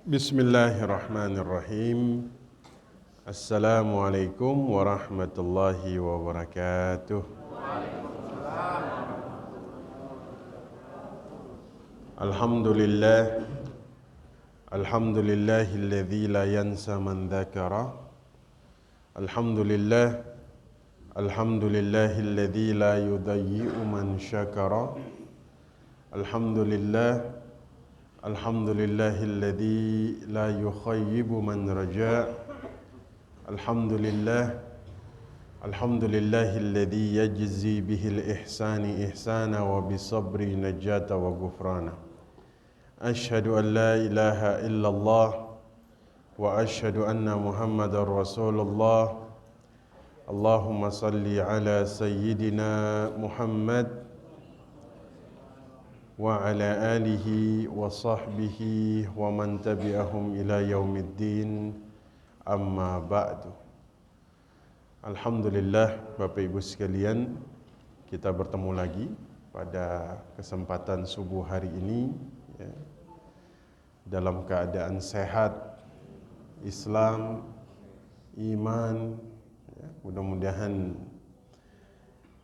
Bismillahirrahmanirrahim. Assalamualaikum warahmatullahi wabarakatuh. Alhamdulillah. Alhamdulillahilladzi la yansa man dzakara. Alhamdulillah. Alhamdulillahilladzi la yudayyi'u man syakara. Alhamdulillah. Alhamdulillahilladzi la yukhayyibu man raja'. Alhamdulillah. Alhamdulillahilladzi yajzi bihil ihsani ihsana wa bisabri najata wa ghufrana. Ashhadu an la ilaha illallah wa ashhadu anna Muhammadar Rasulullah. Allahumma salli ala sayyidina Muhammad wa ala alihi wa sahbihi wa man tabi'ahum ila yaumiddin, amma ba'du. Alhamdulillah, Bapak Ibu sekalian, kita bertemu lagi pada kesempatan subuh hari ini ya, dalam keadaan sehat, Islam, iman ya, mudah-mudahan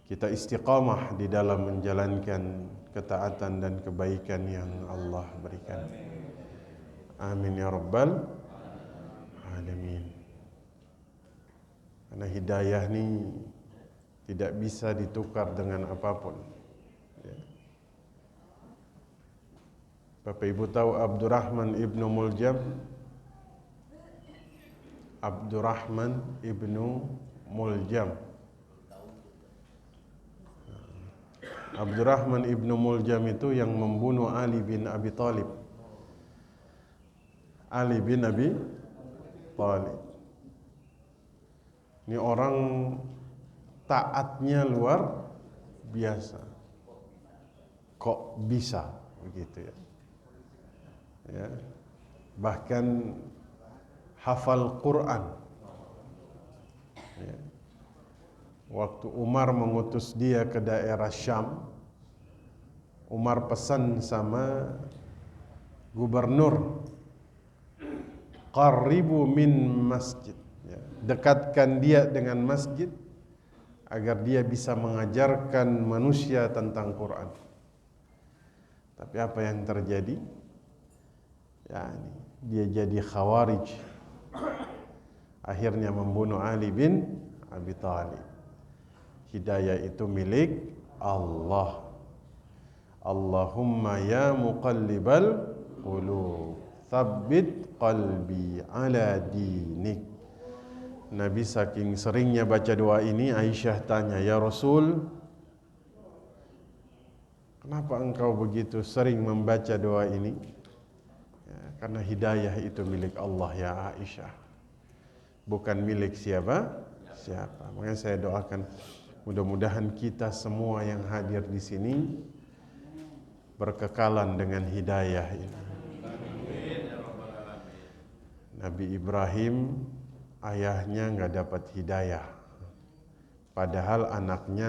kita istiqamah di dalam menjalankan ketaatan dan kebaikan yang Allah berikan. Amin ya rabbal alamin. Karena hidayah ini tidak bisa ditukar dengan apapun ya. Bapak Ibu tahu Abdurrahman ibnu Muljam? Abdurrahman ibnu Muljam. Abdurrahman ibnu Muljam itu yang membunuh Ali bin Abi Thalib. Ali bin Abi Thalib. Ini orang taatnya luar biasa. Kok bisa begitu ya? Ya. Bahkan hafal Quran. Ya. Waktu Umar mengutus dia ke daerah Syam, Umar pesan sama gubernur, qaribu min masjid ya, dekatkan dia dengan masjid agar dia bisa mengajarkan manusia tentang Quran. Tapi apa yang terjadi? Ya, dia jadi khawarij. Akhirnya membunuh Ali bin Abi Thalib. Hidayah itu milik Allah. Allahumma ya muqallibal qulub, tsabbit qalbi ala dinik. Nabi saking seringnya baca doa ini, Aisyah tanya, "Ya Rasul, kenapa engkau begitu sering membaca doa ini?" Ya, karena hidayah itu milik Allah ya Aisyah. Bukan milik siapa? Makanya saya doakan mudah-mudahan kita semua yang hadir di sini berkekalan dengan hidayah ini. Nabi Ibrahim ayahnya nggak dapat hidayah, padahal anaknya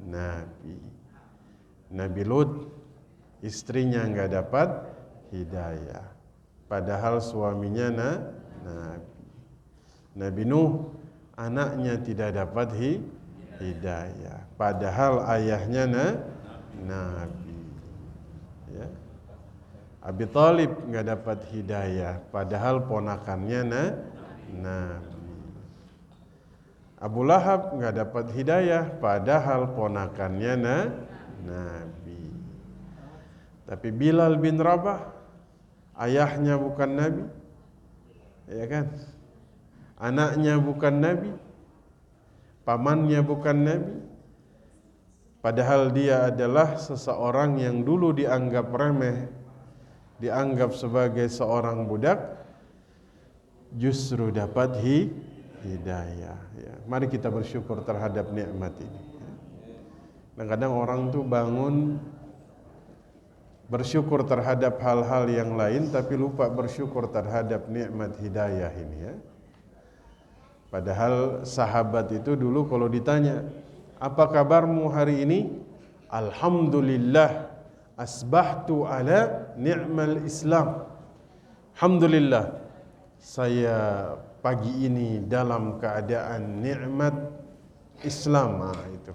Nabi. Nabi Lut istrinya nggak dapat hidayah, padahal suaminya Nabi. Nabi Nuh anaknya tidak dapat hidayah, padahal ayahnya Nabi ya. Abi Thalib nggak dapat hidayah, padahal ponakannya Nabi. Abu Lahab nggak dapat hidayah, padahal ponakannya Nabi. Tapi Bilal bin Rabah ayahnya bukan Nabi, ya kan? Anaknya bukan Nabi, pamannya bukan Nabi, padahal dia adalah seseorang yang dulu dianggap remeh, dianggap sebagai seorang budak, justru dapat hidayah ya. Mari kita bersyukur terhadap nikmat ini. Kadang-kadang orang tuh bangun bersyukur terhadap hal-hal yang lain, tapi lupa bersyukur terhadap nikmat hidayah ini ya. Padahal sahabat itu dulu kalau ditanya, apa kabarmu hari ini? Alhamdulillah, asbahtu ala ni'mal Islam. Alhamdulillah, saya pagi ini dalam keadaan nikmat Islam. Itu.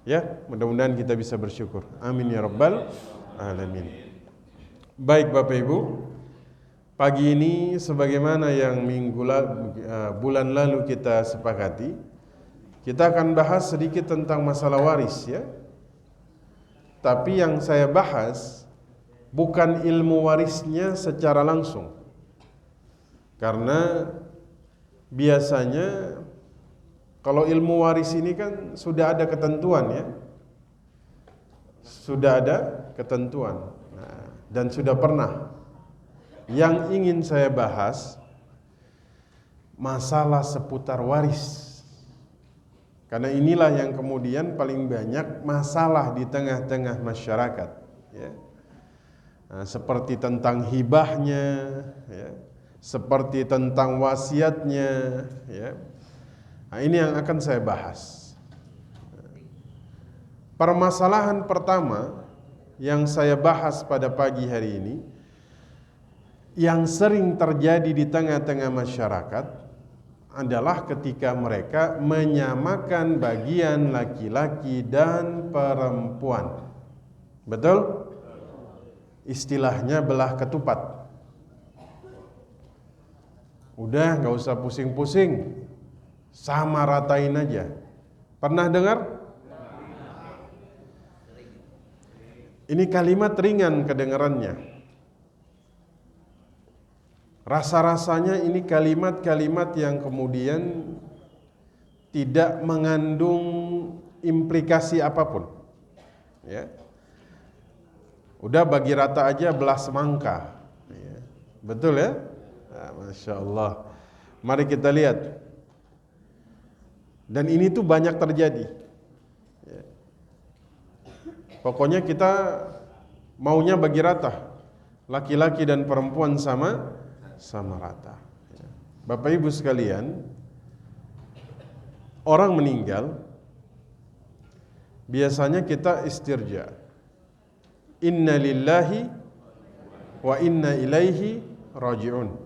Ya, mudah-mudahan kita bisa bersyukur. Amin ya rabbal alamin. Baik Bapak Ibu, pagi ini sebagaimana yang bulan lalu kita sepakati, kita akan bahas sedikit tentang masalah waris ya. Tapi yang saya bahas bukan ilmu warisnya secara langsung. Karena biasanya kalau ilmu waris ini kan sudah ada ketentuan ya. Sudah ada ketentuan. Dan sudah pernah. Yang ingin saya bahas masalah seputar waris. Karena inilah yang kemudian paling banyak masalah di tengah-tengah masyarakat ya. Seperti tentang hibahnya ya. Seperti tentang wasiatnya ya. Ini yang akan saya bahas. Permasalahan pertama yang saya bahas pada pagi hari ini, yang sering terjadi di tengah-tengah masyarakat adalah ketika mereka menyamakan bagian laki-laki dan perempuan. Betul? Istilahnya belah ketupat. Udah gak usah pusing-pusing, sama ratain aja. Pernah dengar? Ini kalimat ringan kedengarannya. Rasa-rasanya ini kalimat-kalimat yang kemudian tidak mengandung implikasi apapun. Ya. Udah bagi rata aja belah semangka. Ya. Betul ya? Masya Allah. Mari kita lihat. Dan ini tuh banyak terjadi. Ya. Pokoknya kita maunya bagi rata. Laki-laki dan perempuan sama rata. Ya. Bapak Ibu sekalian, orang meninggal biasanya kita istirja. Inna lillahi wa inna ilaihi raji'un.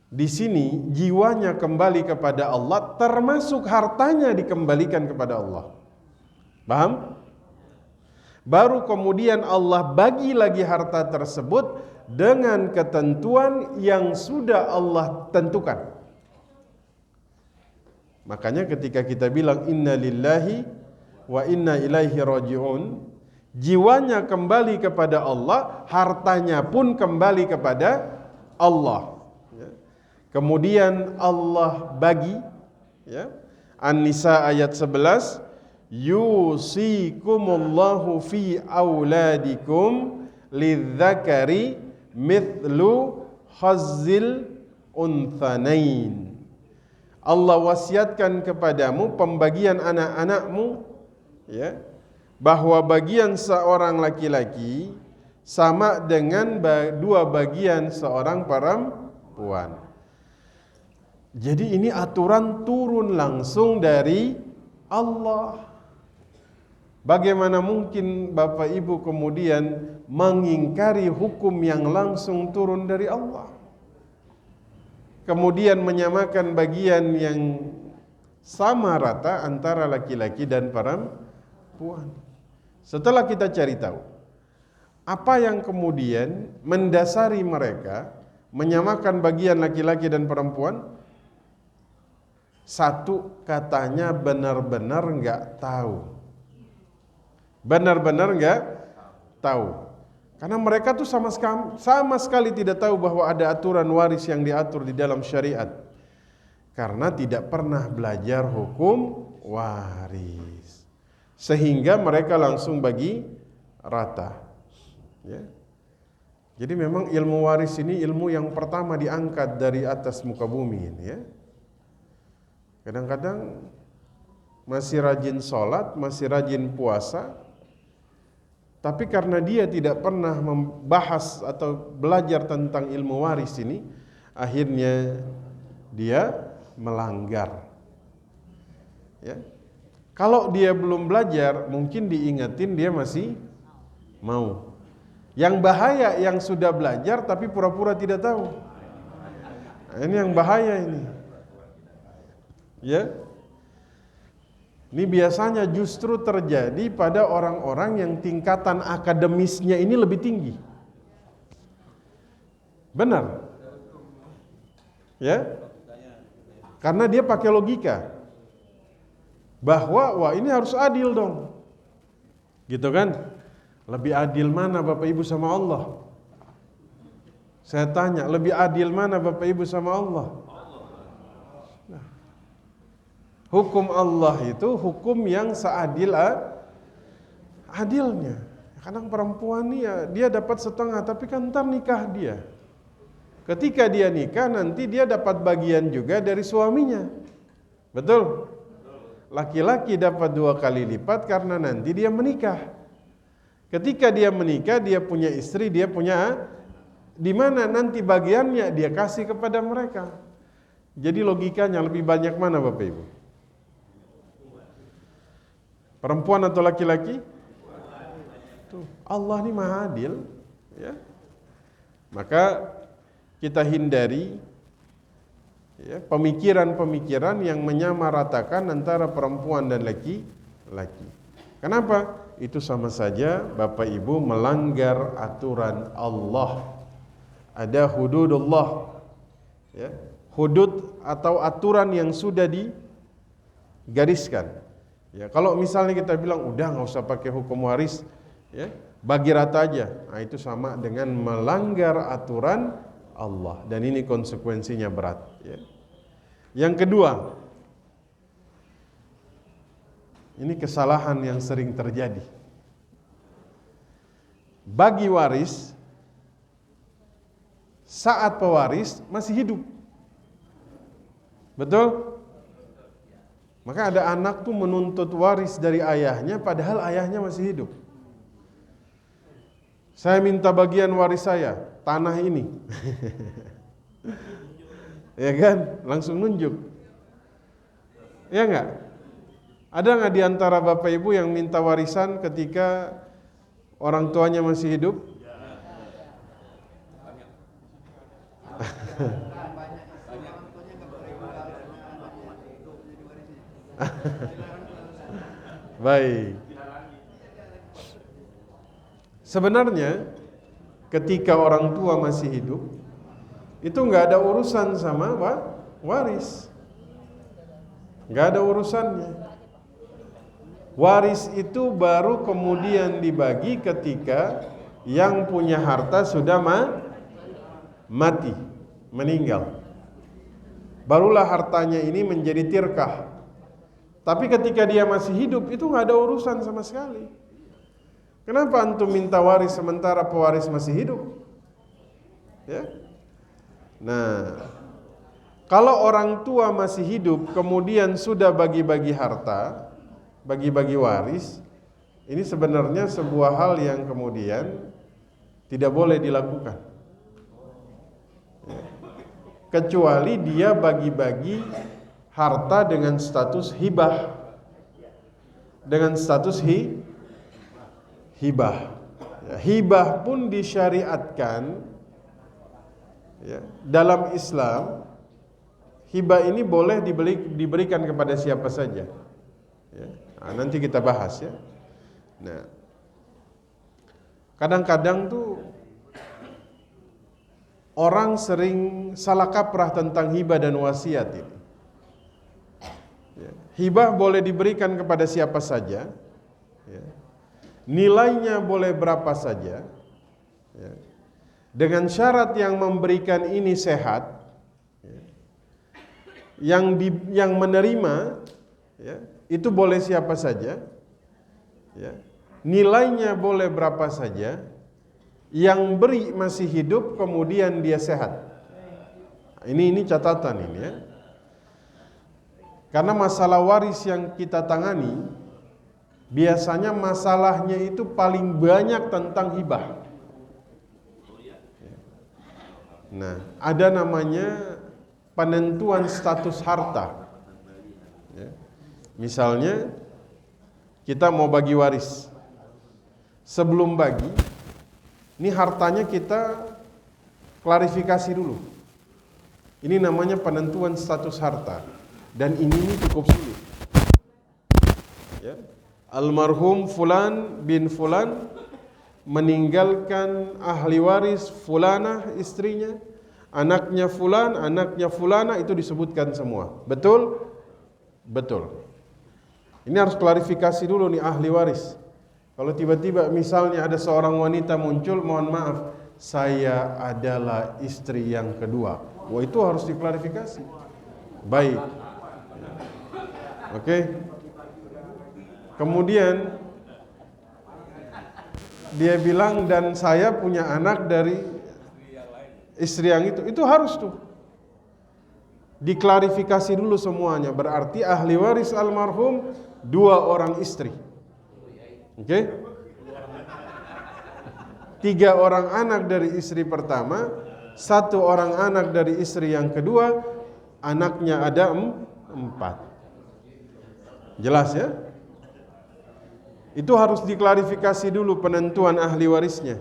Di sini jiwanya kembali kepada Allah, termasuk hartanya dikembalikan kepada Allah. Paham? Baru kemudian Allah bagi lagi harta tersebut dengan ketentuan yang sudah Allah tentukan. Makanya ketika kita bilang inna lillahi wa inna ilaihi raji'un, jiwanya kembali kepada Allah, hartanya pun kembali kepada Allah. Kemudian Allah bagi ya. An-Nisa ayat 11, yusikumullahu fi auladikum lidzakari mithlu hazzil unthanain. Allah wasiatkan kepadamu pembagian anak-anakmu ya, bahwa bagian seorang laki-laki sama dengan dua bagian seorang perempuan. Jadi ini aturan turun langsung dari Allah. Bagaimana mungkin Bapak Ibu kemudian mengingkari hukum yang langsung turun dari Allah? Kemudian menyamakan bagian yang sama rata antara laki-laki dan perempuan. Setelah kita cari tahu, apa yang kemudian mendasari mereka menyamakan bagian laki-laki dan perempuan? Satu, katanya benar-benar enggak tahu. Benar-benar enggak tahu. Karena mereka tuh sama sekali tidak tahu bahwa ada aturan waris yang diatur di dalam syariat. Karena tidak pernah belajar hukum waris. Sehingga mereka langsung bagi rata. Ya. Jadi memang ilmu waris ini ilmu yang pertama diangkat dari atas muka bumi ini ya. Kadang-kadang masih rajin sholat, masih rajin puasa, tapi karena dia tidak pernah membahas atau belajar tentang ilmu waris ini, akhirnya dia melanggar. Ya. Kalau dia belum belajar, mungkin diingetin dia masih mau. Yang bahaya yang sudah belajar tapi pura-pura tidak tahu. Nah, ini yang bahaya ini. Ya. Ini biasanya justru terjadi pada orang-orang yang tingkatan akademisnya ini lebih tinggi. Benar. Ya. Karena dia pakai logika. Bahwa wah ini harus adil dong. Gitu kan? Lebih adil mana Bapak Ibu sama Allah? Saya tanya, lebih adil mana Bapak Ibu sama Allah? Nah, hukum Allah itu hukum yang seadil adilnya. Kadang perempuan nih ya, dia dapat setengah, tapi kan ntar nikah dia. Ketika dia nikah nanti dia dapat bagian juga dari suaminya. Betul? Laki-laki dapat 2 kali lipat karena nanti dia menikah. Ketika dia menikah, dia punya istri, dia punya di mana nanti bagiannya dia kasih kepada mereka. Jadi logikanya lebih banyak mana Bapak Ibu? Perempuan atau laki-laki? Tuh, Allah ini Maha Adil, ya. Maka kita hindari ya, pemikiran-pemikiran yang menyamaratakan antara perempuan dan laki-laki. Kenapa? Itu sama saja Bapak Ibu melanggar aturan Allah. Ada hududullah, ya, hudud atau aturan yang sudah digariskan. Ya, kalau misalnya kita bilang udah nggak usah pakai hukum waris, ya, bagi rata aja, nah itu sama dengan melanggar aturan Allah dan ini konsekuensinya berat. Ya. Yang kedua, ini kesalahan yang sering terjadi. Bagi waris saat pewaris masih hidup. Betul? Maka ada anak tuh menuntut waris dari ayahnya padahal ayahnya masih hidup. Saya minta bagian waris saya, tanah ini. Ya kan? Langsung nunjuk. Ya enggak? Ada enggak di antara Bapak Ibu yang minta warisan ketika orang tuanya masih hidup? Baik. Sebenarnya ketika orang tua masih hidup itu nggak ada urusan sama waris, nggak ada urusannya. Waris itu baru kemudian dibagi ketika yang punya harta sudah mati, meninggal. Barulah hartanya ini menjadi tirkah. Tapi ketika dia masih hidup itu nggak ada urusan sama sekali. Kenapa antum minta waris sementara pewaris masih hidup? Ya. Nah, kalau orang tua masih hidup kemudian sudah bagi-bagi harta, bagi-bagi waris, ini sebenarnya sebuah hal yang kemudian tidak boleh dilakukan. Ya. Kecuali dia bagi-bagi harta dengan status hibah, dengan status hibah. Ya, hibah pun disyariatkan ya, dalam Islam. Hibah ini boleh diberikan kepada siapa saja. Ya, nah, nanti kita bahas ya. Nah, kadang-kadang tuh orang sering salah kaprah tentang hibah dan wasiat ini. Ya, hibah boleh diberikan kepada siapa saja. Ya. Nilainya boleh berapa saja ya. Dengan syarat yang memberikan ini sehat ya. Yang menerima ya, itu boleh siapa saja ya. Nilainya boleh berapa saja. Yang beri masih hidup kemudian dia sehat. Ini catatan ini ya. Karena masalah waris yang kita tangani biasanya masalahnya itu paling banyak tentang hibah. Nah, ada namanya penentuan status harta. Ya. Misalnya, kita mau bagi waris. Sebelum bagi, Ini hartanya kita klarifikasi dulu. Ini namanya penentuan status harta. Dan ini cukup sulit. Ya. Almarhum Fulan bin Fulan meninggalkan ahli waris Fulanah istrinya, anaknya Fulan, anaknya Fulana, itu disebutkan semua. Betul? Betul. Ini harus klarifikasi dulu nih ahli waris. Kalau tiba-tiba misalnya ada seorang wanita muncul, mohon maaf, saya adalah istri yang kedua. Wah, itu harus diklarifikasi. Baik. Oke. Kemudian dia bilang, dan saya punya anak dari istri yang itu harus tuh diklarifikasi dulu semuanya. Berarti ahli waris almarhum 2 orang istri. Oke? 3 orang anak dari istri pertama, 1 orang anak dari istri yang kedua, anaknya ada 4. Jelas ya? Itu harus diklarifikasi dulu penentuan ahli warisnya.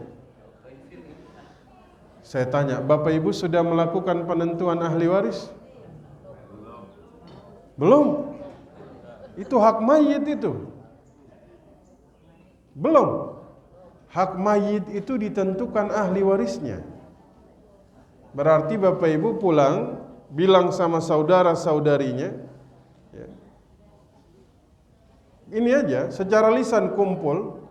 Saya tanya, Bapak Ibu sudah melakukan penentuan ahli waris? Belum. Itu hak mayit itu. Belum. Hak mayit itu ditentukan ahli warisnya. Berarti Bapak Ibu pulang, bilang sama saudara-saudarinya, ya, ini aja, secara lisan kumpul,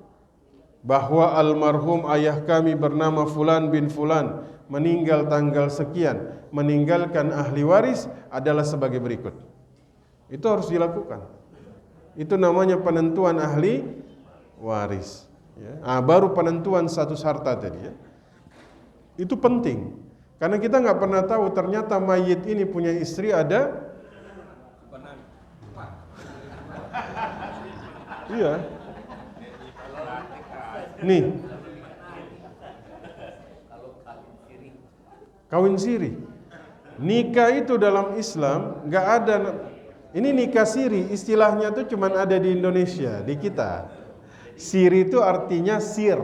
bahwa almarhum ayah kami bernama Fulan bin Fulan meninggal tanggal sekian, meninggalkan ahli waris adalah sebagai berikut. Itu harus dilakukan. Itu namanya penentuan ahli waris. Ya. Baru penentuan status harta tadi. Ya. Itu penting. Karena kita nggak pernah tahu ternyata mayit ini punya istri ada. Iya. Nih. Kawin siri. Nikah itu dalam Islam nggak ada. Ini nikah siri, istilahnya tuh cuman ada di Indonesia, di kita. Siri itu artinya sir,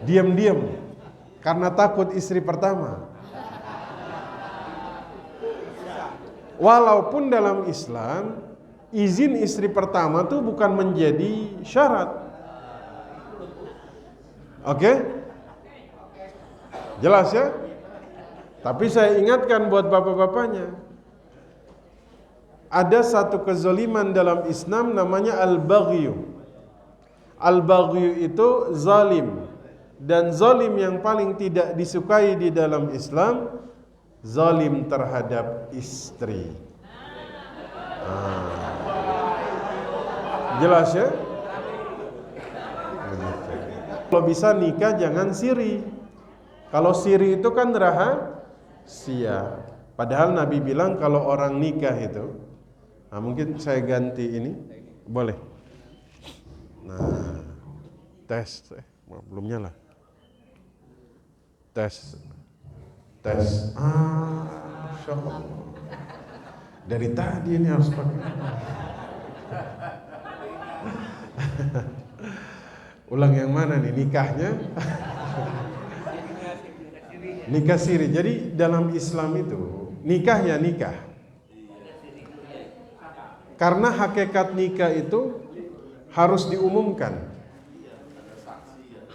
diam-diam, karena takut istri pertama. Walaupun dalam Islam, izin istri pertama tuh bukan menjadi syarat. Oke? Jelas ya? Tapi saya ingatkan buat bapak-bapaknya, ada satu kezaliman dalam Islam namanya al-baghyu. Al-baghyu itu zalim. Dan zalim yang paling tidak disukai di dalam Islam, zalim terhadap istri. Jelas ya? Kalau bisa nikah jangan siri. Kalau siri itu kan rahasia. Padahal Nabi bilang kalau orang nikah itu, mungkin saya ganti ini, boleh. Nah, tes, belum nyala. Tes. Masya Allah. Dari tadi ini harus pakai. Ulang yang mana nih nikahnya? Nikah siri. Jadi dalam Islam itu nikah ya nikah. Karena hakikat nikah itu harus diumumkan.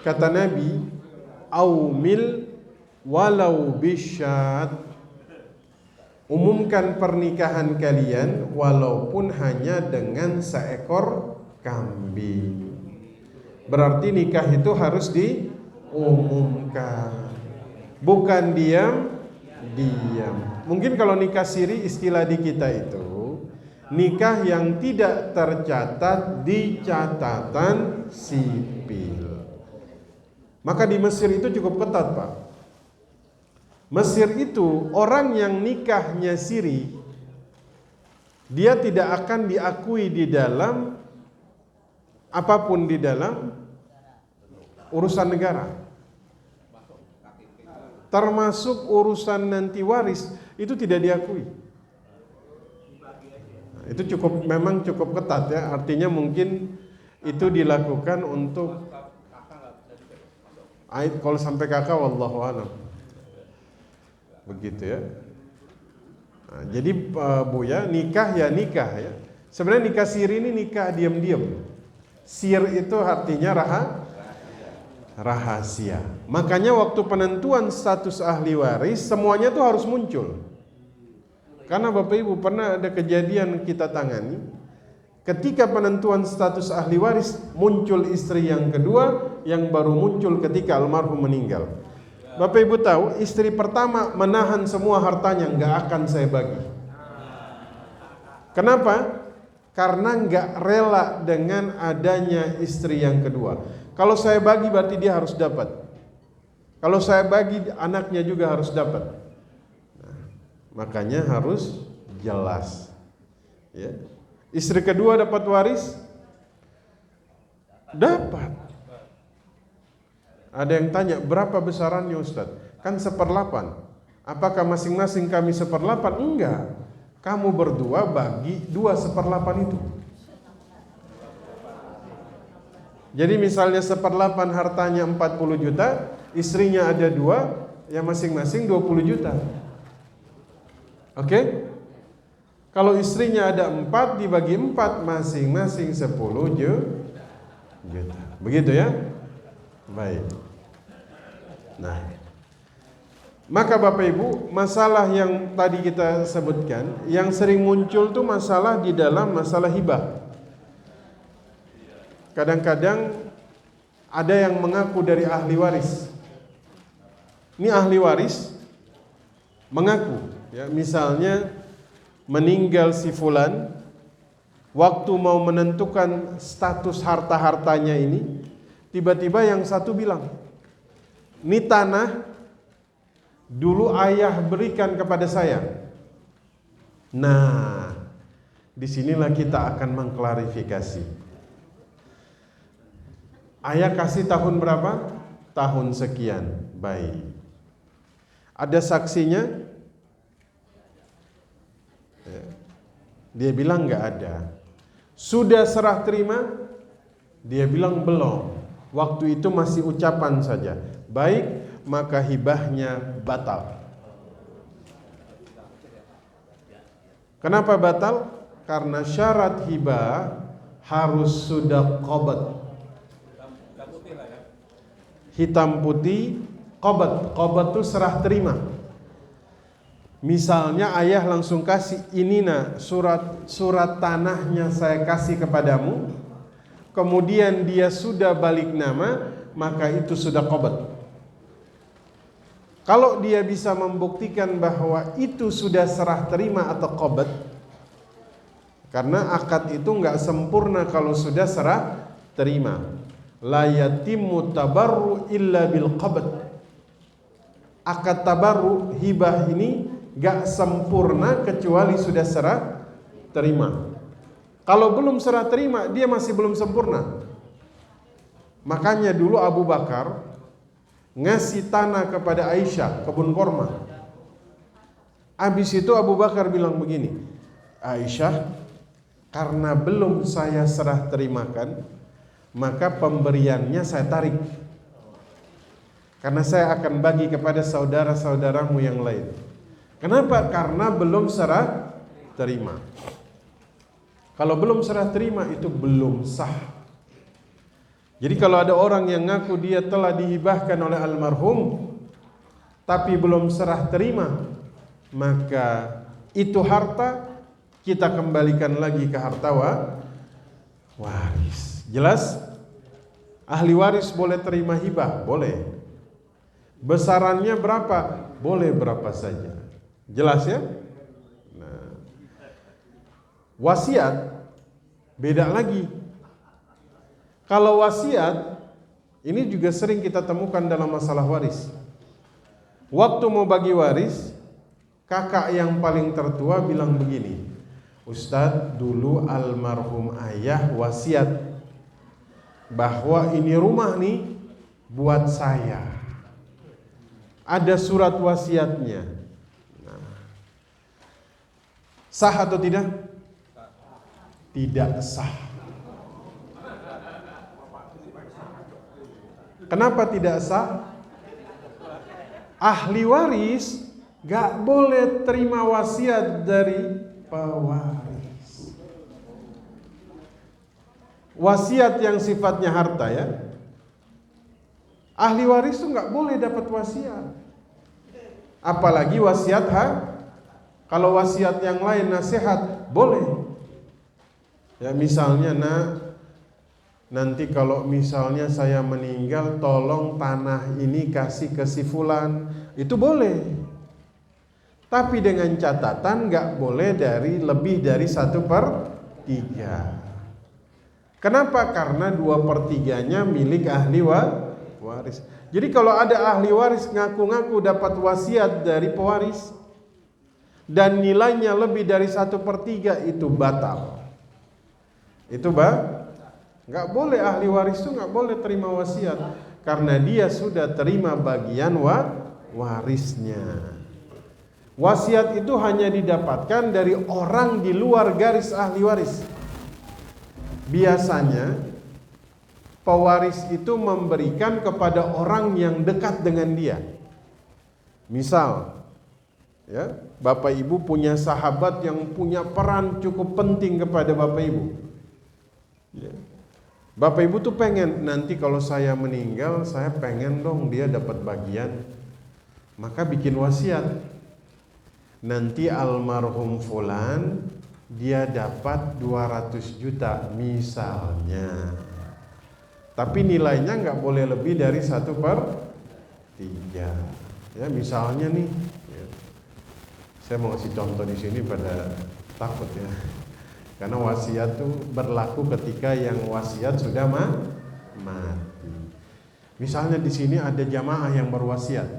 Kata Nabi, aumil walau bisyat. Umumkan pernikahan kalian walaupun hanya dengan seekor kambing. Berarti nikah itu harus diumumkan. Bukan diam. Mungkin kalau nikah siri istilah di kita itu nikah yang tidak tercatat di catatan sipil. Maka di Mesir itu cukup ketat, Pak. Mesir itu orang yang nikahnya siri, dia tidak akan diakui di dalam apapun di dalam urusan negara. Termasuk urusan nanti waris itu tidak diakui. Itu memang cukup ketat ya. Artinya mungkin itu dilakukan untuk Kalau sampai kakak, wallahu a'lam. Begitu ya. Nah, jadi Buya, nikah ya nikah ya. Sebenarnya nikah siri ini nikah diam-diam. Sir itu artinya rahasia. Makanya waktu penentuan status ahli waris semuanya tuh harus muncul. Karena Bapak Ibu pernah ada kejadian kita tangani, ketika penentuan status ahli waris muncul istri yang kedua yang baru muncul ketika almarhum meninggal. Bapak Ibu tahu istri pertama menahan semua hartanya, nggak akan saya bagi. Kenapa? Karena nggak rela dengan adanya istri yang kedua. Kalau saya bagi berarti dia harus dapat. Kalau saya bagi anaknya juga harus dapat. Nah, makanya harus jelas. Ya. Istri kedua dapat waris? Dapat. Ada yang tanya berapa besarannya Ustaz? Kan 1/8. Apakah masing-masing kami 1/8? Enggak. Kamu berdua bagi 2/8 itu. Jadi misalnya 1/8 hartanya 40 juta, istrinya ada 2, ya masing-masing 20 juta. Oke? Kalau istrinya ada 4, dibagi 4, masing-masing 10 juta. Begitu ya? Baik. Nah, maka Bapak Ibu, masalah yang tadi kita sebutkan, yang sering muncul tuh masalah di dalam masalah hibah. Kadang-kadang ada yang mengaku dari ahli waris. Ini ahli waris mengaku, ya, misalnya meninggal si fulan, waktu mau menentukan status harta-hartanya ini, tiba-tiba yang satu bilang, ini tanah dulu ayah berikan kepada saya. Nah, disinilah kita akan mengklarifikasi. Ayah kasih tahun berapa? Tahun sekian. Baik. Ada saksinya? Dia bilang nggak ada. Sudah serah terima? Dia bilang belum. Waktu itu masih ucapan saja. Baik, maka hibahnya batal. Kenapa batal? Karena syarat hibah harus sudah qabat. Hitam putih, qabat. Qabat itu serah terima. Misalnya ayah langsung kasih, ini nah surat tanahnya saya kasih kepadamu, kemudian dia sudah balik nama, maka itu sudah qabat. Kalau dia bisa membuktikan bahwa itu sudah serah terima atau qabat, karena akad itu nggak sempurna kalau sudah serah terima. La yatimmu tabarru illa bil qabat. Akad tabarru hibah ini gak sempurna kecuali sudah serah terima. Kalau belum serah terima, dia masih belum sempurna. Makanya dulu Abu Bakar ngasih tanah kepada Aisyah, kebun korma. Habis itu Abu Bakar bilang begini, Aisyah, karena belum saya serah terimakan, maka pemberiannya saya tarik. Karena saya akan bagi kepada saudara-saudaramu yang lain. Kenapa? Karena belum serah terima. Kalau belum serah terima itu belum sah. Jadi kalau ada orang yang ngaku dia telah dihibahkan oleh almarhum tapi belum serah terima, maka itu harta kita kembalikan lagi ke harta waris. Jelas? Ahli waris boleh terima hibah? Boleh. Besarannya berapa? Boleh berapa saja. Jelas ya? Nah, wasiat beda lagi. Kalau wasiat ini juga sering kita temukan dalam masalah waris. Waktu mau bagi waris, kakak yang paling tertua bilang begini, Ustadz, dulu almarhum ayah wasiat bahwa ini rumah nih buat saya. Ada surat wasiatnya. Nah, sah atau tidak? Tidak sah. Kenapa tidak sah? Ahli waris gak boleh terima wasiat dari pewaris. Wasiat yang sifatnya harta ya. Ahli waris tuh gak boleh dapat wasiat. Apalagi wasiat kalau wasiat yang lain nasihat boleh. Ya misalnya nanti kalau misalnya saya meninggal tolong tanah ini kasih ke si fulan, itu boleh. Tapi dengan catatan gak boleh lebih dari 1/3. Kenapa? Karena 2/3-nya milik ahli waris. Jadi kalau ada ahli waris ngaku-ngaku dapat wasiat dari pewaris dan nilainya lebih dari 1/3, itu batal. Itu nggak boleh, ahli waris itu nggak boleh terima wasiat karena dia sudah terima bagian warisnya. Wasiat itu hanya didapatkan dari orang di luar garis ahli waris. Biasanya pewaris itu memberikan kepada orang yang dekat dengan dia. Misal, ya, Bapak Ibu punya sahabat yang punya peran cukup penting kepada Bapak Ibu. Ya. Bapak Ibu tuh pengen nanti kalau saya meninggal, saya pengen dong dia dapat bagian. Maka bikin wasiat. Nanti almarhum fulan dia dapat 200 juta misalnya. Tapi nilainya nggak boleh lebih dari 1/3. Ya misalnya nih, ya. Saya mau kasih contoh di sini pada takut ya. Karena wasiat itu berlaku ketika yang wasiat sudah mati. Misalnya di sini ada jamaah yang berwasiat.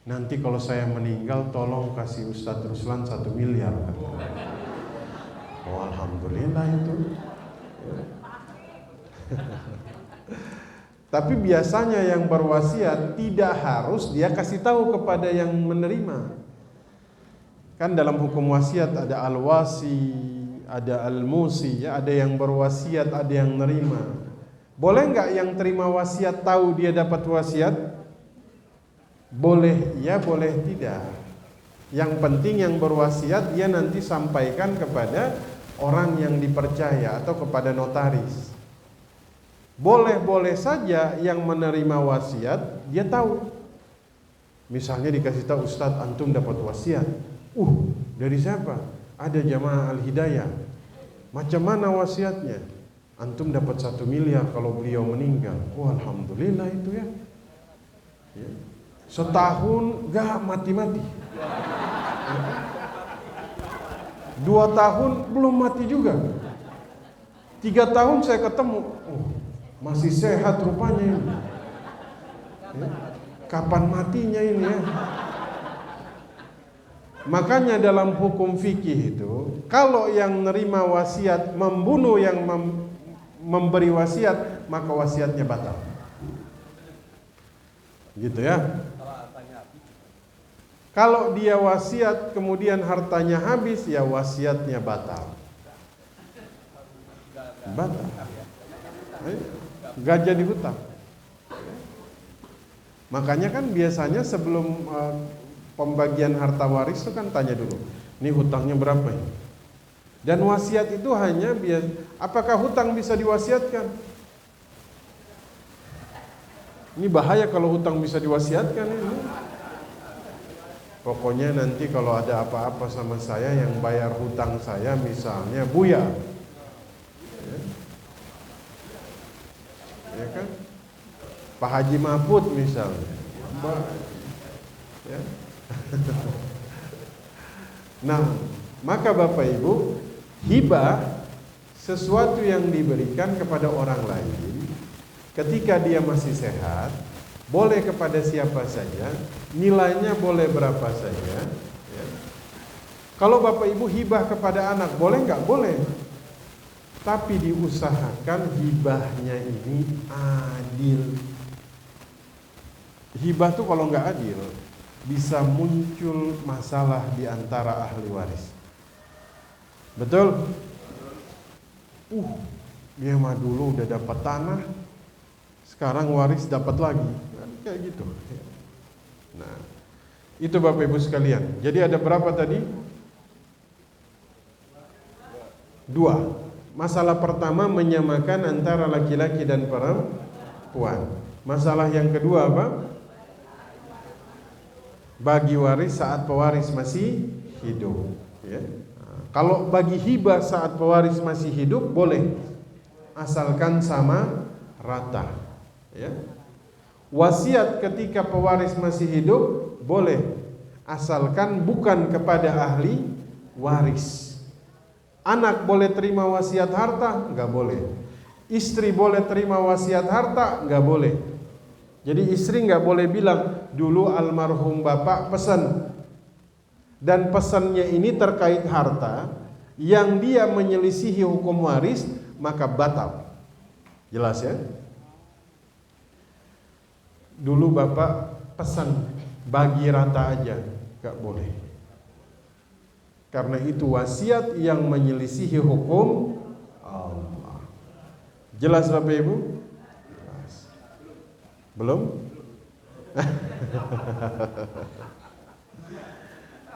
Nanti kalau saya meninggal tolong kasih Ustadz Ruslan 1 miliar. Oh alhamdulillah itu. Tapi biasanya yang berwasiat tidak harus dia kasih tahu kepada yang menerima. Kan dalam hukum wasiat ada al-wasi, ada al-musi, ya, ada yang berwasiat, ada yang nerima. Boleh nggak yang terima wasiat tahu dia dapat wasiat? Boleh ya, boleh tidak. Yang penting yang berwasiat dia nanti sampaikan kepada orang yang dipercaya atau kepada notaris. Boleh-boleh saja yang menerima wasiat dia tahu. Misalnya dikasih tahu, Ustadz antum dapat wasiat. Dari siapa? Ada jamaah Al-Hidayah. Macam mana wasiatnya? Antum dapat 1 miliar kalau beliau meninggal. Alhamdulillah itu ya. Setahun gak mati-mati. 2 tahun belum mati juga. 3 tahun saya ketemu, masih sehat rupanya ini. Kapan matinya ini ya? Makanya dalam hukum fikih itu, kalau yang nerima wasiat membunuh yang memberi wasiat, maka wasiatnya batal. Gitu ya. Kalau dia wasiat kemudian hartanya habis, ya wasiatnya batal. Batal. Gak jadi hutang. Makanya kan biasanya sebelum pembagian harta waris itu kan tanya dulu, ini hutangnya berapa ya? Dan wasiat itu hanya apakah hutang bisa diwasiatkan? Ini bahaya kalau hutang bisa diwasiatkan ini. Pokoknya nanti kalau ada apa-apa sama saya, yang bayar hutang saya misalnya Buya, ya kan? Pak Haji Mahfud misalnya, ya. Nah, maka Bapak Ibu, hibah sesuatu yang diberikan kepada orang lain ketika dia masih sehat, boleh kepada siapa saja, nilainya boleh berapa saja. Ya. Kalau Bapak Ibu hibah kepada anak, boleh nggak? Boleh. Tapi diusahakan hibahnya ini adil. Hibah tuh kalau nggak adil, bisa muncul masalah di antara ahli waris. Betul? Dia mah dulu udah dapat tanah, sekarang waris dapat lagi, kan kayak gitu. Nah, itu Bapak Ibu sekalian. Jadi ada berapa tadi? 2. Masalah pertama menyamakan antara laki-laki dan perempuan. Masalah yang kedua apa? Bagi waris saat pewaris masih hidup. Ya. Kalau bagi hibah saat pewaris masih hidup boleh, asalkan sama rata. Ya. Wasiat ketika pewaris masih hidup boleh, asalkan bukan kepada ahli waris. Anak boleh terima wasiat harta? Enggak boleh. Istri boleh terima wasiat harta? Enggak boleh. Jadi istri enggak boleh bilang, dulu almarhum bapak pesan, dan pesannya ini terkait harta yang dia menyelisihi hukum waris, maka batal. Jelas ya? Dulu bapak pesan bagi rata aja, enggak boleh. Karena itu wasiat yang menyelisihi hukum Allah. Jelas Bapak Ibu? Jelas. Belum?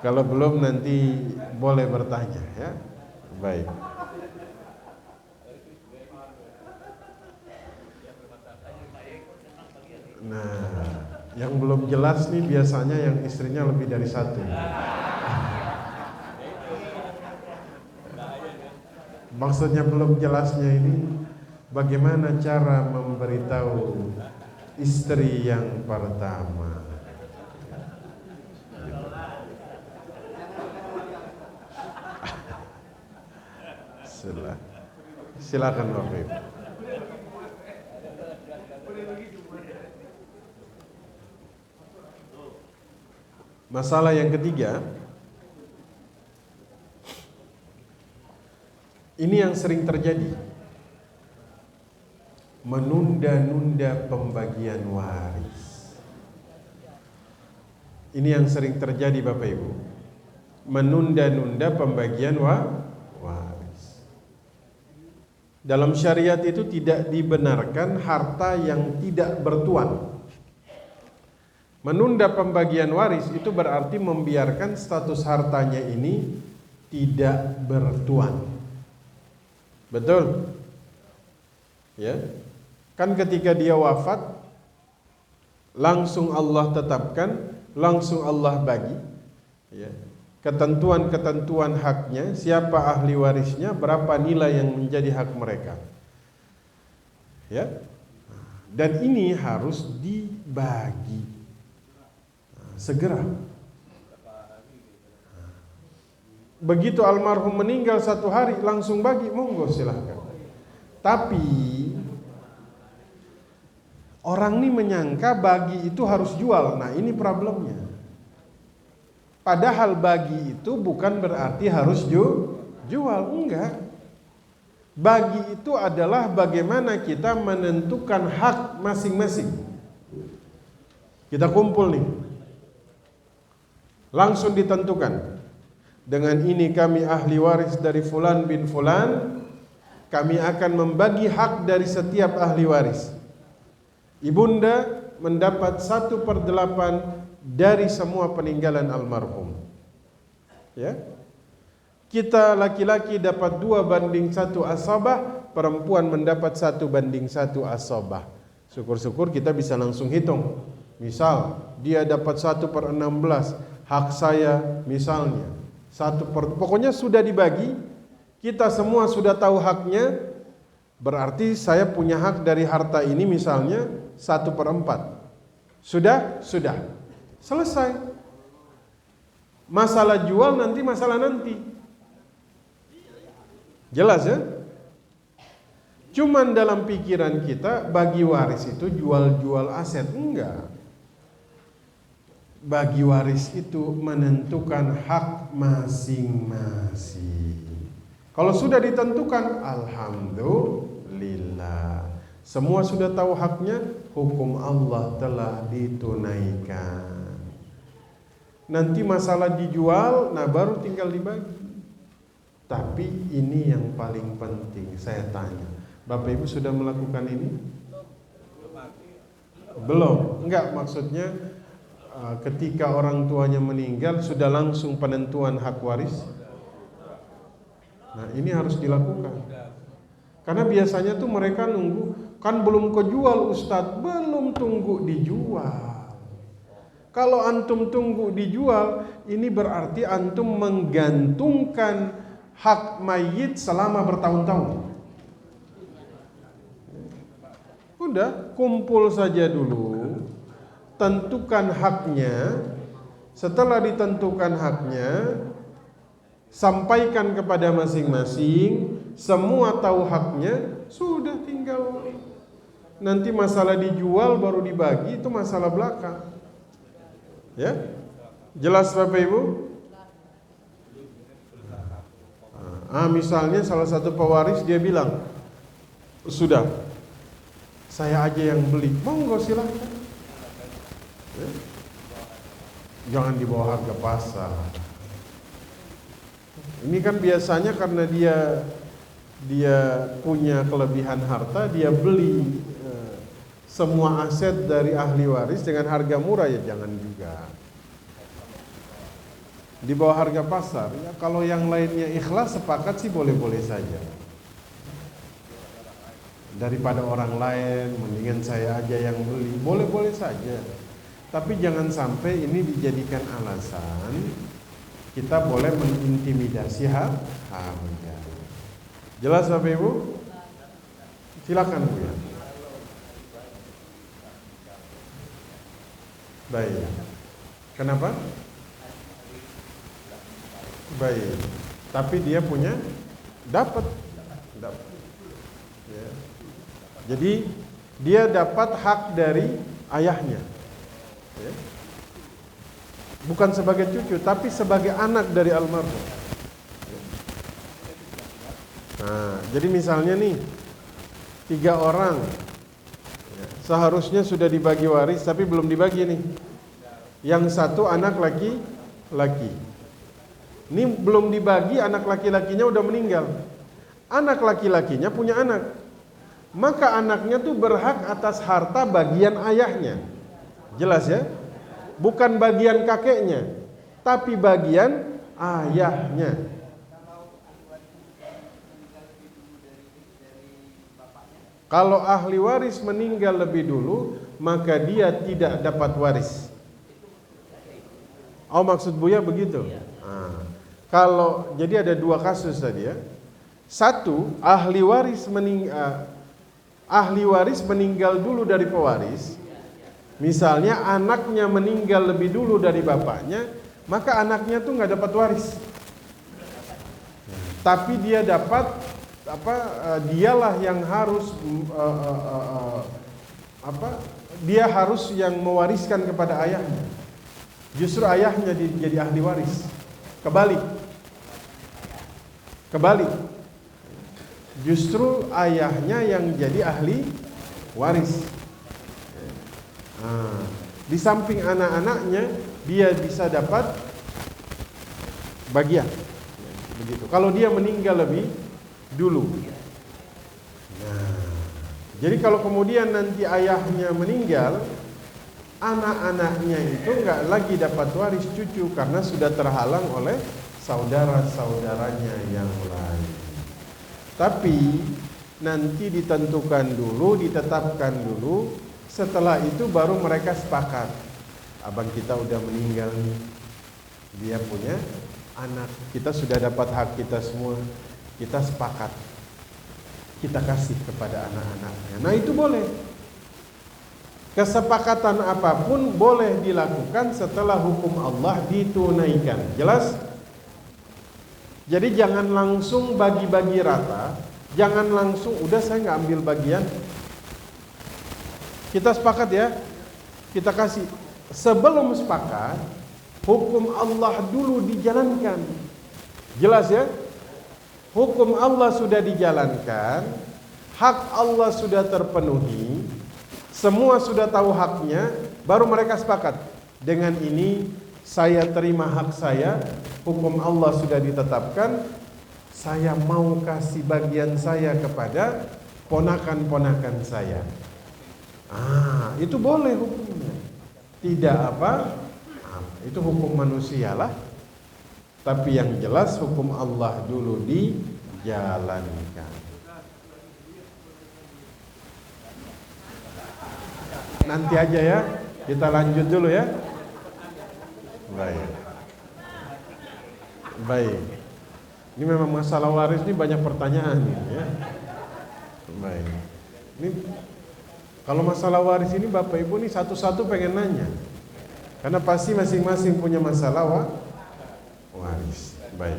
Kalau belum nanti boleh bertanya ya. Baik. Nah, yang belum jelas nih biasanya yang istrinya lebih dari satu. Maksudnya belum jelasnya ini bagaimana cara memberitahu istri yang pertama. Silakan Bapak Ibu. Masalah yang ketiga, ini yang sering terjadi, menunda-nunda pembagian waris. Ini yang sering terjadi Bapak Ibu, menunda-nunda pembagian waris. Dalam syariat itu tidak dibenarkan harta yang tidak bertuan. Menunda pembagian waris itu berarti membiarkan status hartanya ini tidak bertuan. Betul? Ya. Kan ketika dia wafat langsung Allah tetapkan, langsung Allah bagi, ya. Ketentuan-ketentuan haknya, siapa ahli warisnya, berapa nilai yang menjadi hak mereka. Ya. Dan ini harus dibagi. Segera. Begitu almarhum meninggal 1 hari langsung bagi, monggo silahkan. Tapi orang ini menyangka bagi itu harus jual. Nah ini problemnya. Padahal bagi itu bukan berarti harus jual, enggak. Bagi itu adalah bagaimana kita menentukan hak masing-masing. Kita kumpul nih, langsung ditentukan. Dengan ini kami ahli waris dari fulan bin fulan, kami akan membagi hak dari setiap ahli waris. Ibunda mendapat 1/8 dari semua peninggalan almarhum. Ya. Kita laki-laki dapat 2/1 asabah, perempuan mendapat 1/1 asabah. Syukur-syukur kita bisa langsung hitung. Misal dia dapat 1/16, hak saya misalnya pokoknya sudah dibagi, kita semua sudah tahu haknya, berarti saya punya hak dari harta ini misalnya 1/4. Sudah? Selesai. Masalah jual nanti masalah nanti. Jelas ya? Cuman dalam pikiran kita bagi waris itu jual-jual aset, enggak. Bagi waris itu menentukan hak masing-masing. Kalau sudah ditentukan, alhamdulillah. Semua sudah tahu haknya, hukum Allah telah ditunaikan. Nanti masalah dijual, nah baru tinggal dibagi. Tapi ini yang paling penting, saya tanya. Bapak Ibu sudah melakukan ini? Belum, enggak, maksudnya ketika orang tuanya meninggal sudah langsung penentuan hak waris. Nah, ini harus dilakukan. Karena biasanya tuh mereka nunggu, kan belum kejual Ustadz, belum, tunggu dijual. Kalau antum tunggu dijual, ini berarti antum menggantungkan hak mayit selama bertahun-tahun. Udah, kumpul saja dulu, tentukan haknya. Setelah ditentukan haknya, sampaikan kepada masing-masing, semua tahu haknya, sudah tinggal nanti masalah dijual baru dibagi, itu masalah belakang. Ya? Jelas Bapak Ibu? Misalnya salah satu pewaris dia bilang, sudah, saya aja yang beli, monggo silahkan. Ya? Jangan dibawa harga pasar. Ini kan biasanya karena dia punya kelebihan harta, dia beli semua aset dari ahli waris dengan harga murah, ya jangan juga. Di bawah harga pasar, ya kalau yang lainnya ikhlas sepakat sih boleh-boleh saja. Daripada orang lain, mendingan saya aja yang beli, boleh-boleh saja. Tapi jangan sampai ini dijadikan alasan kita boleh mengintimidasi harga. Jelas Bapak Ibu? Silakan Bu ya. Baik. Kenapa? Baik. Tapi dia punya dapat. Ya. Jadi dia dapat hak dari ayahnya. Ya. Bukan sebagai cucu, tapi sebagai anak dari almarhum. Nah, jadi misalnya nih 3 orang, ya, seharusnya sudah dibagi waris, tapi belum dibagi nih. Yang satu anak laki-laki. Ini belum dibagi, anak laki-lakinya udah meninggal. Anak laki-lakinya punya anak. Maka anaknya tuh berhak atas harta bagian ayahnya. Jelas ya? Bukan bagian kakeknya, tapi bagian ayahnya. Kalau ahli waris meninggal lebih dulu, maka dia tidak dapat waris. Oh, maksud Buya begitu? Kalau jadi ada 2 kasus tadi ya. Satu, ahli waris meninggal dulu dari pewaris. Misalnya anaknya meninggal lebih dulu dari bapaknya, maka anaknya tuh nggak dapat waris. Tapi dia dapat dialah yang harus dia harus yang mewariskan kepada ayahnya. Justru ayahnya jadi ahli waris. Kebalik. Justru ayahnya yang jadi ahli waris. Di samping anak-anaknya dia bisa dapat bagian. Begitu. Kalau dia meninggal lebih dulu. Jadi kalau kemudian nanti ayahnya meninggal, anak-anaknya itu nggak lagi dapat waris cucu karena sudah terhalang oleh saudara-saudaranya yang lain. Tapi nanti ditentukan dulu, ditetapkan dulu. Setelah itu baru mereka sepakat. Abang kita udah meninggal nih, dia punya anak, kita sudah dapat hak kita semua, kita sepakat, kita kasih kepada anak-anaknya. Nah itu boleh. Kesepakatan apapun boleh dilakukan setelah hukum Allah ditunaikan. Jelas? Jadi jangan langsung bagi-bagi rata, jangan langsung udah saya nggak ambil bagian. Kita sepakat ya, kita kasih. Sebelum sepakat, hukum Allah dulu dijalankan. Jelas ya? Hukum Allah sudah dijalankan, hak Allah sudah terpenuhi, semua sudah tahu haknya, baru mereka sepakat. Dengan ini saya terima hak saya, hukum Allah sudah ditetapkan, saya mau kasih bagian saya kepada ponakan-ponakan saya. Itu boleh hukumnya. Tidak apa? Itu hukum manusia lah. Tapi yang jelas hukum Allah dulu dijalankan. Nanti aja ya, kita lanjut dulu ya. Baik. Ini memang masalah waris ini banyak pertanyaan ya. Baik. Ini kalau masalah waris ini Bapak Ibu nih satu-satu pengen nanya. Karena pasti masing-masing punya masalah waris. Baik.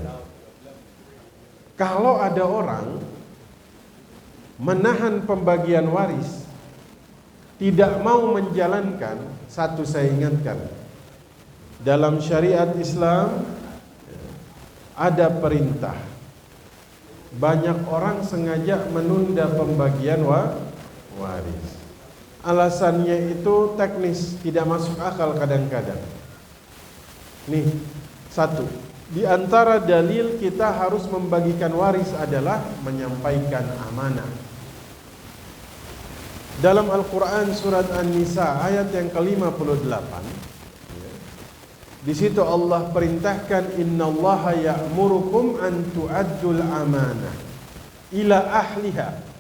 Kalau ada orang menahan pembagian waris, tidak mau menjalankan, satu saya ingatkan, dalam syariat Islam ada perintah. Banyak orang sengaja menunda pembagian waris. Alasannya itu teknis, tidak masuk akal kadang-kadang. Nih, satu, di antara dalil kita harus membagikan waris adalah menyampaikan amanah. Dalam Al-Quran surat An-Nisa ayat yang ke-58, di situ Allah perintahkan, innallaha ya'murukum an tu'addul amanah ila ahliha.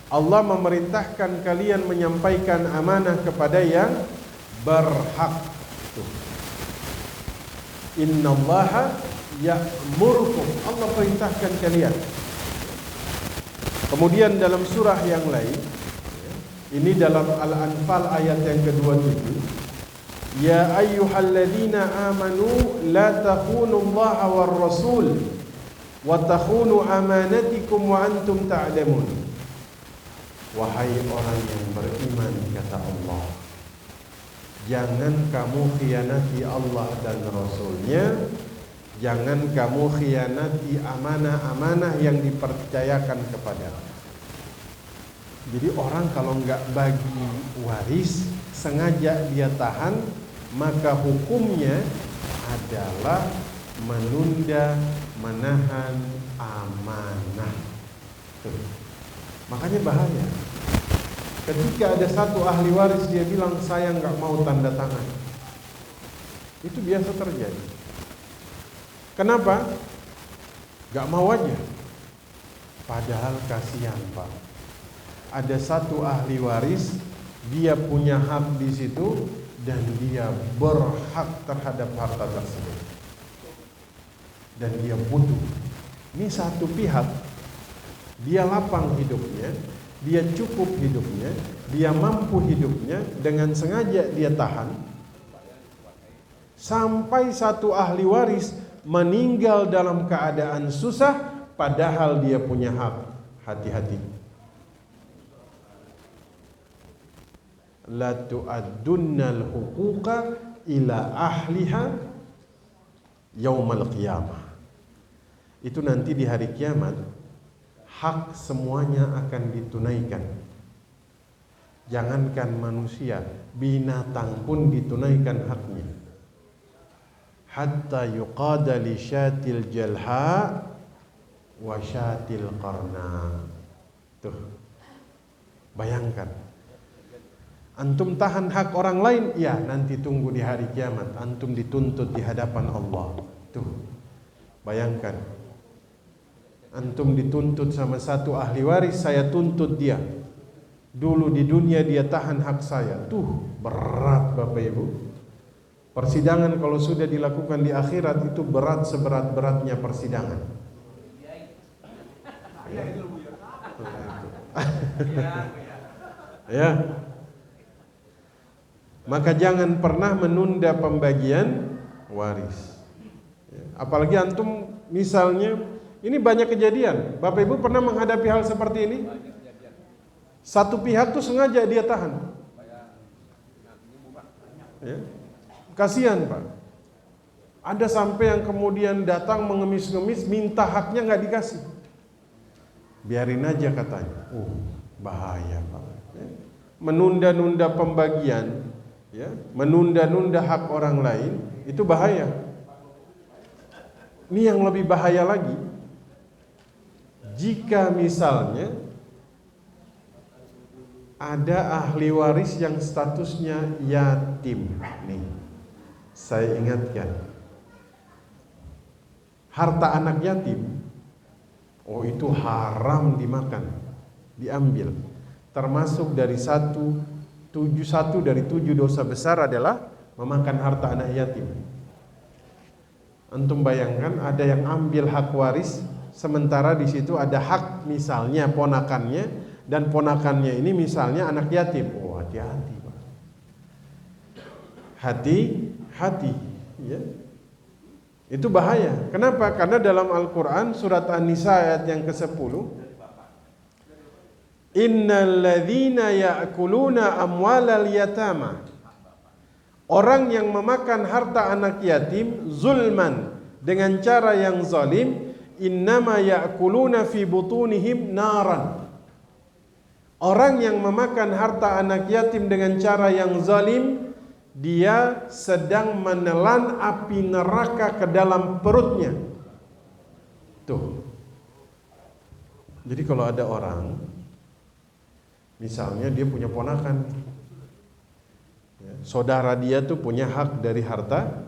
Allah memerintahkan kalian menyampaikan amanah kepada yang berhak. Innallaha ya'murukum, Allah perintahkan kalian. Kemudian dalam surah yang lain, ini dalam Al-Anfal ayat yang ke-27, ya ayyuhalladzina amanu la takhunullaha war rasul wa takhunu amanatikum wa antum ta'lamun. Wahai orang yang beriman, kata Allah, jangan kamu khianati Allah dan Rasulnya, jangan kamu khianati amanah-amanah yang dipercayakan kepada. Jadi orang kalau nggak bagi waris, sengaja dia tahan, maka hukumnya adalah menunda, menahan amanah. Makanya bahaya. Ketika ada satu ahli waris dia bilang saya nggak mau tanda tangan, itu biasa terjadi. Kenapa? Nggak mau aja. Padahal kasihan Pak. Ada satu ahli waris, dia punya hak di situ dan dia berhak terhadap harta tersebut. Dan dia butuh. Ini satu pihak, dia lapang hidupnya, dia cukup hidupnya, dia mampu hidupnya, dengan sengaja dia tahan sampai satu ahli waris meninggal dalam keadaan susah, padahal dia punya hak. Hati-hati. La tu'addunnal huquqa ila ahliha yaumal qiyamah. Itu nanti di hari kiamat hak semuanya akan ditunaikan. Jangankan manusia, binatang pun ditunaikan haknya. Hatta yuqada li syatil jalha wa syatil qarna. Tuh. Bayangkan. Antum tahan hak orang lain, ya nanti tunggu di hari kiamat antum dituntut di hadapan Allah. Tuh. Bayangkan. Antum dituntut sama satu ahli waris, saya tuntut dia. Dulu di dunia dia tahan hak saya. Tuh, berat Bapak Ibu. Persidangan kalau sudah dilakukan di akhirat itu berat seberat-beratnya persidangan. Ya. Maka jangan pernah menunda pembagian waris. Apalagi antum misalnya, ini banyak kejadian. Bapak Ibu pernah menghadapi hal seperti ini? Satu pihak tuh sengaja dia tahan. Ya. Kasihan Pak. Ada sampai yang kemudian datang mengemis-ngemis minta haknya nggak dikasih. Biarin aja katanya. Bahaya Pak. Ya. Menunda-nunda pembagian, ya, menunda-nunda hak orang lain itu bahaya. Ini yang lebih bahaya lagi. Jika misalnya ada ahli waris yang statusnya yatim. Nih, saya ingatkan, harta anak yatim, oh itu haram dimakan, diambil. Termasuk dari satu dari 7 dosa besar adalah memakan harta anak yatim. Antum bayangkan ada yang ambil hak waris, sementara di situ ada hak misalnya ponakannya, dan ponakannya ini misalnya anak yatim. Oh, hati-hati, Pak. Hati-hati, ya. Itu bahaya. Kenapa? Karena dalam Al-Quran surat An-Nisa ayat yang ke-10, innal ladzina ya'kuluna amwalal yatama, orang yang memakan harta anak yatim zulman, dengan cara yang zalim, innama ya'kuluna fi butunihim naran. Orang yang memakan harta anak yatim dengan cara yang zalim, dia sedang menelan api neraka ke dalam perutnya. Tuh. Jadi kalau ada orang, misalnya dia punya ponakan, ya, saudara dia tuh punya hak dari harta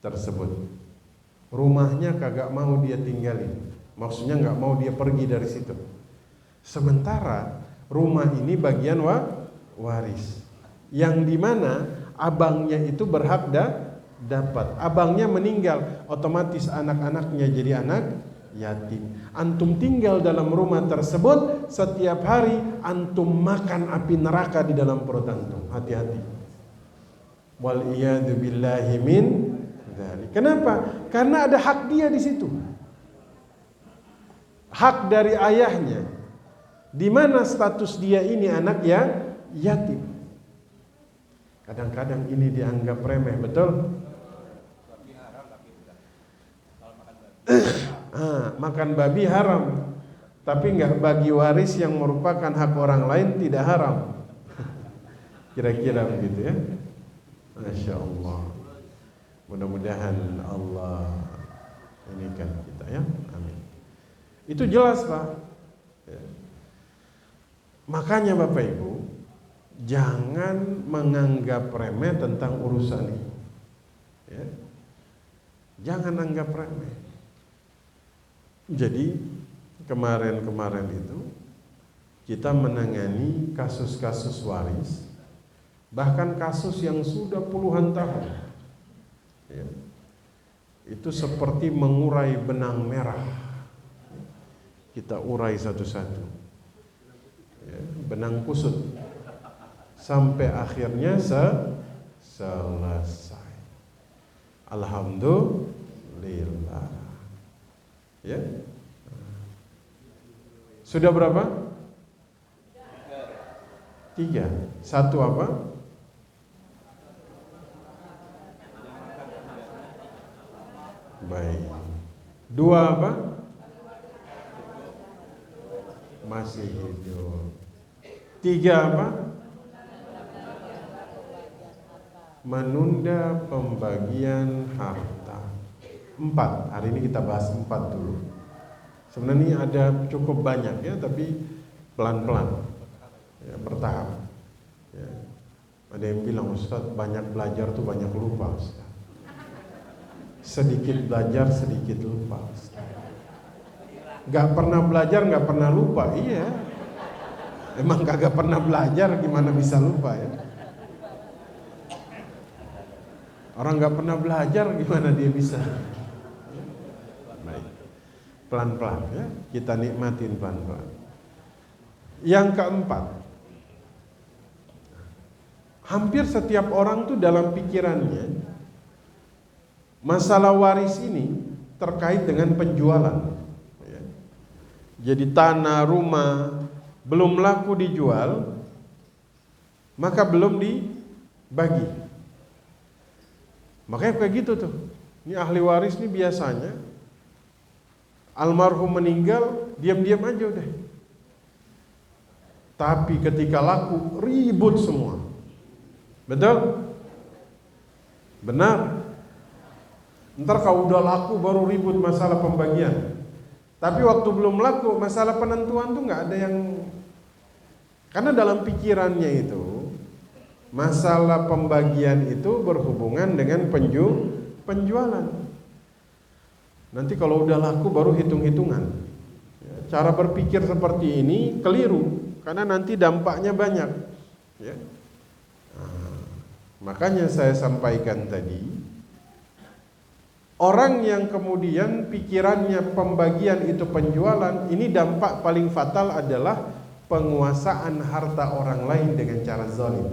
tersebut, rumahnya kagak mau dia tinggalin, maksudnya nggak mau dia pergi dari situ. Sementara rumah ini bagian waris, yang dimana abangnya itu berhak dapat. Abangnya meninggal, otomatis anak-anaknya jadi anak yatim. Antum tinggal dalam rumah tersebut, setiap hari antum makan api neraka di dalam perut antum. Hati-hati. Wal iyadu billahi min dzalik. Kenapa? Karena ada hak dia di situ. Hak dari ayahnya. Di mana status dia ini anak yatim. Kadang-kadang ini dianggap remeh, betul? Makan babi haram, tapi nggak bagi waris yang merupakan hak orang lain tidak haram. Kira-kira begitu ya. Masya Allah. Mudah-mudahan Allah ini kan kita ya. Amin. Itu jelas, Pak. Ya. Makanya Bapak Ibu, jangan menganggap remeh tentang urusan ini. Ya. Jangan anggap remeh. Jadi kemarin-kemarin itu kita menangani kasus-kasus waris, bahkan kasus yang sudah puluhan tahun. Ya. Itu seperti mengurai benang merah. Kita urai satu-satu. Ya, benang kusut. Sampai akhirnya selesai. Alhamdulillah. Ya. Sudah berapa? 3. 1 apa? Baik. 2 apa? Masih hidup. 3 apa? Menunda pembagian harta. 4. Hari ini kita bahas 4 dulu. Sebenarnya ada cukup banyak ya, tapi pelan-pelan, ya, bertahap. Ya. Ada yang bilang, Ustaz, banyak belajar tuh banyak lupa, Ustaz. Sedikit belajar sedikit lupa, Ustaz. Gak pernah belajar gak pernah lupa. Iya. Emang kagak pernah belajar gimana bisa lupa ya? Orang gak pernah belajar gimana dia bisa? Baik, pelan-pelan ya, kita nikmatin pelan-pelan. Yang keempat, hampir setiap orang tuh dalam pikirannya masalah waris ini terkait dengan penjualan. Ya. Jadi tanah, rumah belum laku dijual, maka belum dibagi. Makanya kayak gitu tuh. Ini ahli waris nih biasanya almarhum meninggal, diam-diam aja udah. Tapi ketika laku ribut semua. Betul? Benar. Ntar kalau udah laku baru ribut masalah pembagian. Tapi waktu belum laku masalah penentuan tuh nggak ada yang Karena dalam pikirannya itu masalah pembagian itu berhubungan dengan penjualan. Nanti kalau udah laku baru hitung-hitungan. Cara berpikir seperti ini keliru, karena nanti dampaknya banyak. Ya. Makanya saya sampaikan tadi, orang yang kemudian pikirannya pembagian itu penjualan, ini dampak paling fatal adalah penguasaan harta orang lain dengan cara zalim.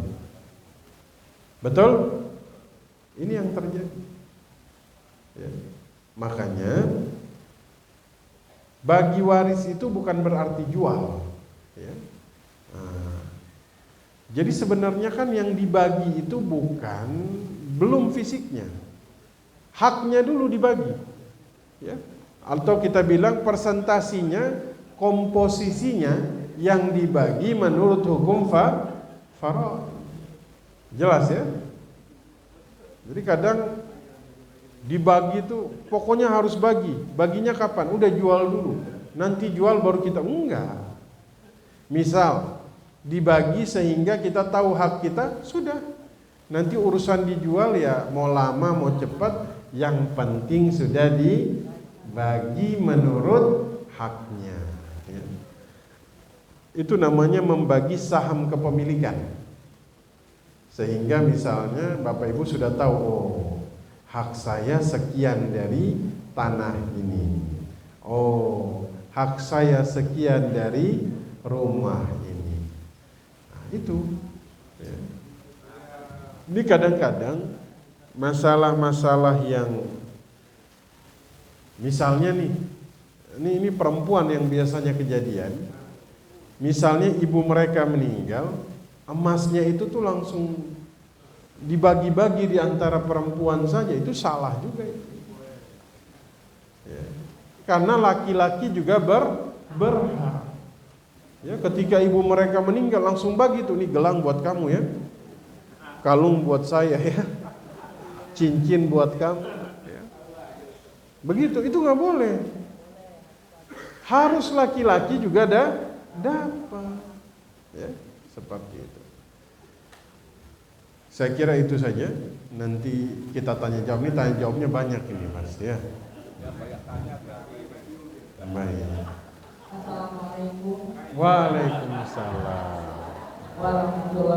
Betul? Ini yang terjadi. Ya. Makanya bagi waris itu bukan berarti jual. Ya. Jadi sebenarnya kan yang dibagi itu belum fisiknya, haknya dulu dibagi. Ya. Atau kita bilang persentasinya, komposisinya yang dibagi menurut hukum faraid. Jelas ya? Jadi kadang dibagi itu pokoknya harus bagi. Baginya kapan? Udah jual dulu. Nanti jual baru kita. Enggak. Misal dibagi sehingga kita tahu hak kita, sudah. Nanti urusan dijual ya mau lama mau cepat, yang penting sudah dibagi menurut haknya. Ya. Itu namanya membagi saham kepemilikan. Sehingga misalnya Bapak Ibu sudah tahu, oh, hak saya sekian dari tanah ini. Oh, hak saya sekian dari rumah ini. Nah, itu. Ya. Ini kadang-kadang masalah-masalah yang misalnya nih, ini perempuan yang biasanya kejadian. Misalnya ibu mereka meninggal, emasnya itu tuh langsung dibagi-bagi di antara perempuan saja, itu salah juga itu. Ya. Karena laki-laki juga berhak. Ya, ketika ibu mereka meninggal langsung bagi tuh, nih gelang buat kamu ya, kalung buat saya ya, cincin buat kamu. Ya. Begitu, itu nggak boleh. Harus laki-laki juga dapat. Ya, seperti itu. Saya kira itu saja. Nanti kita tanya jawab. Ini tanya jawabnya banyak ini Mas ya. Baik. Assalamualaikum. Waalaikumsalam. Warahmatullahi